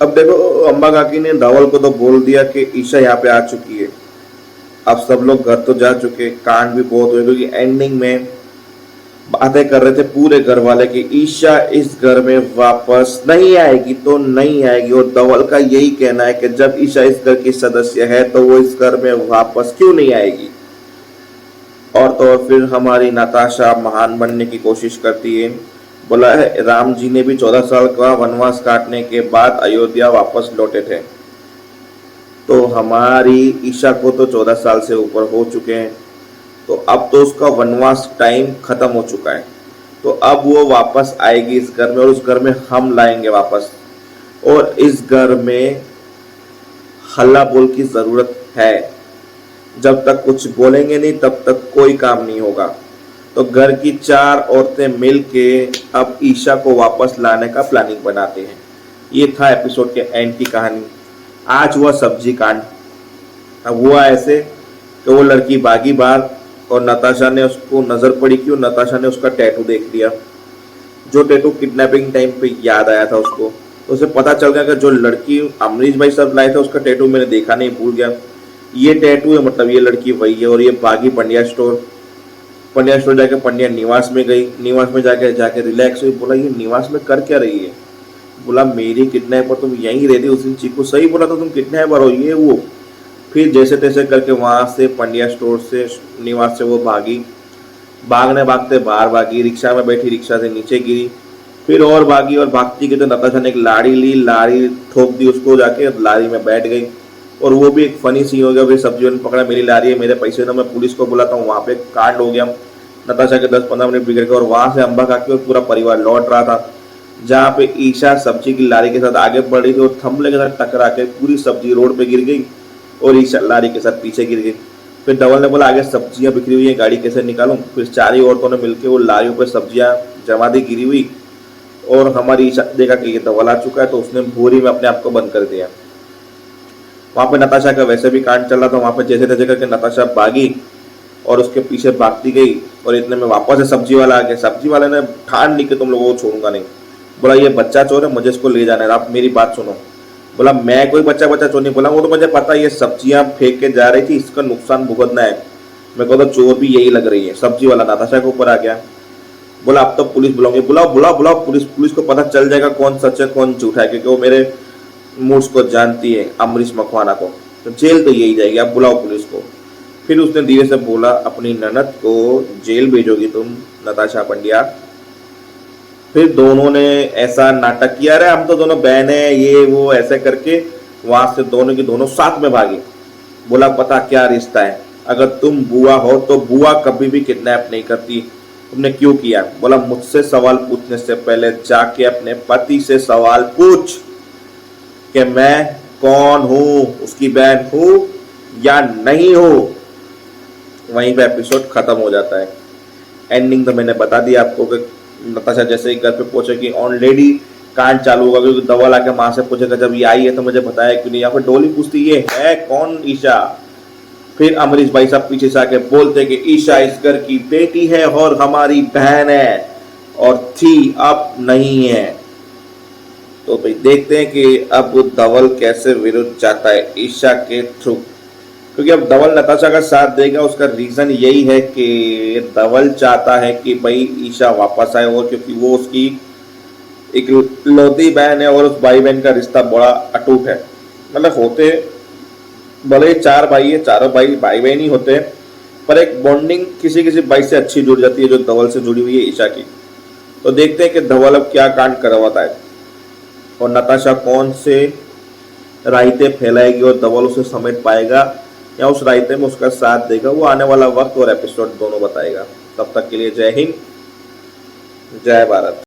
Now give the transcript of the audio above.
अब देखो, अम्बा काकी ने धवल को तो बोल दिया कि ईशा यहाँ पे आ चुकी है। अब सब लोग घर तो जा चुके, कांड भी बहुत हुए, क्योंकि एंडिंग में बातें कर रहे थे पूरे घर वाले कि ईशा इस घर में वापस नहीं आएगी तो नहीं आएगी। और धवल का यही कहना है कि जब ईशा इस घर की सदस्य है तो वो इस घर में वापस क्यों नहीं आएगी। और तो और फिर हमारी नताशा महान बनने की कोशिश करती है। बोला है राम जी ने भी 14 साल का वनवास काटने के बाद अयोध्या वापस लौटे थे, तो हमारी ईशा को तो 14 साल से ऊपर हो चुके हैं, तो अब तो उसका वनवास टाइम खत्म हो चुका है। तो अब वो वापस आएगी इस घर में, और उस घर में हम लाएंगे वापस। और इस घर में हल्ला बोल की जरूरत है। जब तक कुछ बोलेंगे नहीं तब तक कोई काम नहीं होगा। तो घर की 4 औरतें मिलके अब ईशा को वापस लाने का प्लानिंग बनाते हैं। ये था एपिसोड के एंड की कहानी। आज हुआ सब्जी कांड। अब हुआ ऐसे कि वो लड़की भागी बाहर, और नताशा ने उसको नजर पड़ी कि नताशा ने उसका टैटू देख लिया, जो टैटू किडनैपिंग टाइम पे याद आया था उसको। तो उसे पता चल गया कि जो लड़की अमरीश भाई सब लाए थे उसका टैटू मैंने देखा नहीं, भूल गया। ये टैटू है, मतलब ये लड़की वही है। और ये भागी पंड्या स्टोर जाके पंड्या निवास में गई। निवास में जाके रिलैक्स हुई। बोला ये निवास में कर क्या रही है। बोला मेरी किडनैपर तुम यहीं रहती उस दिन। चीकू सही बोला तो तुम किडनैपर हो ये वो। फिर जैसे तैसे करके वहां से पंड्या स्टोर से निवास से वो भागी। भागने भागते बाहर भागी, रिक्शा में बैठी, रिक्शा से नीचे गिरी, फिर और भागी। और भागती गई तो नताशा ने एक लाड़ी ली, लाड़ी ठोक दी उसको, जाके लाड़ी में बैठ गई। और वो भी एक फनी सीन हो गया। फिर सब्जियों ने पकड़ा, मेरी लाड़ी है, मेरे पैसे दो, मैं पुलिस को बुलाता हूँ। वहां पे कांड हो गया। नताशा के 10-15 मिनट बिगड़ गए। और वहां से अम्बा काकी और पूरा परिवार लौट रहा था, जहाँ पे ईशा सब्जी की लारी के साथ आगे बढ़ रही थी और थमले के साथ टकरा के पूरी सब्जी रोड पे गिर गई और ईशा लारी के साथ पीछे गिर गई। फिर धवल ने बोला आगे सब्जियां बिखरी हुई है, गाड़ी कैसे निकालूं। फिर 4 ही औरतों ने मिलकर वो लारियों पे सब्जियां जमा दी गिरी हुई। और हमारी ईशा देखा कि ये धवल आ चुका है, तो उसने बोरी में अपने आप को बंद कर दिया। वहां पे नताशा का वैसे भी कांड चल रहा था। वहां पे जैसे तैसे करके नताशा भागी और उसके पीछे भागती गई। और इतने में वापस से सब्जी वाला आ गया। सब्जी वाले ने ठान ली कि तुम लोगों को छोड़ूंगा नहीं। बोला ये बच्चा चोर है, मुझे इसको ले जाना है, आप मेरी बात सुनो। बोला मैं कोई बच्चा चोर नहीं। बोला वो तो मुझे पता है, ये सब्जियां फेंक के जा रही थी, इसका नुकसान भुगतना है। मेरे को तो चोर भी यही लग रही है। सब्जी वाला नताशा के ऊपर आ गया। बोला अब तो पुलिस बुलाऊंगे। बुलाओ बुलाओ बुलाओ पुलिस को पता चल जाएगा कौन सच है कौन झूठा है, क्योंकि वो मेरे मूड्स को जानती है, अमरीश मखवाना को। तो जेल तो यही जाएगी, आप बुलाओ पुलिस को। फिर उसने धीरे से बोला अपनी ननद को जेल भेजोगी तुम नताशा पंड्या। फिर दोनों ने ऐसा नाटक किया, अरे हम तो दोनों बहन है ये वो ऐसे करके वहां से दोनों की दोनों साथ में भागी। बोला पता क्या रिश्ता है, अगर तुम बुआ हो तो बुआ कभी भी किडनैप नहीं करती, तुमने क्यों किया। बोला मुझसे सवाल पूछने से पहले जाके अपने पति से सवाल पूछ कि मैं कौन हूं, उसकी बहन हूं या नहीं हूं। वहीं पे एपिसोड खत्म हो जाता है। एंडिंग तो मैंने बता दिया आपको कि नताशा जैसे ही घर पे पहुंचेगी ऑलरेडी कांड चालू होगा, क्योंकि धवल आके मां से पूछेगा जब ये आई है तो मुझे बताया क्यों नहीं। यहाँ पे डोली पूछती ये है कौन ईशा। फिर अमरीश भाई साहब पीछे से आके बोलते कि ईशा इस घर की बेटी है और हमारी बहन है, और थी अब नहीं है। तो भाई देखते हैं कि अब धवल कैसे विरुद्ध जाता है ईशा के थ्रू, क्योंकि अब धवल नताशा का साथ देगा। उसका रीजन यही है कि धवल चाहता है कि भाई ईशा वापस आए, और क्योंकि वो उसकी एक लौती बहन है और उस भाई बहन का रिश्ता बड़ा अटूट है। मतलब होते भले 4 भाई है, चारों भाई बहन ही होते हैं, पर एक बॉन्डिंग किसी किसी भाई से अच्छी जुड़ जाती है जो धवल से जुड़ी हुई है ईशा की। तो देखते हैं कि धवल अब क्या कांड करवाता है और नताशा कौन से रायते फैलाएगी और धवल उसे समेट पाएगा या उस रायते में उसका साथ देगा। वो आने वाला वक्त और एपिसोड दोनों बताएगा। तब तक के लिए जय हिंद, जय भारत।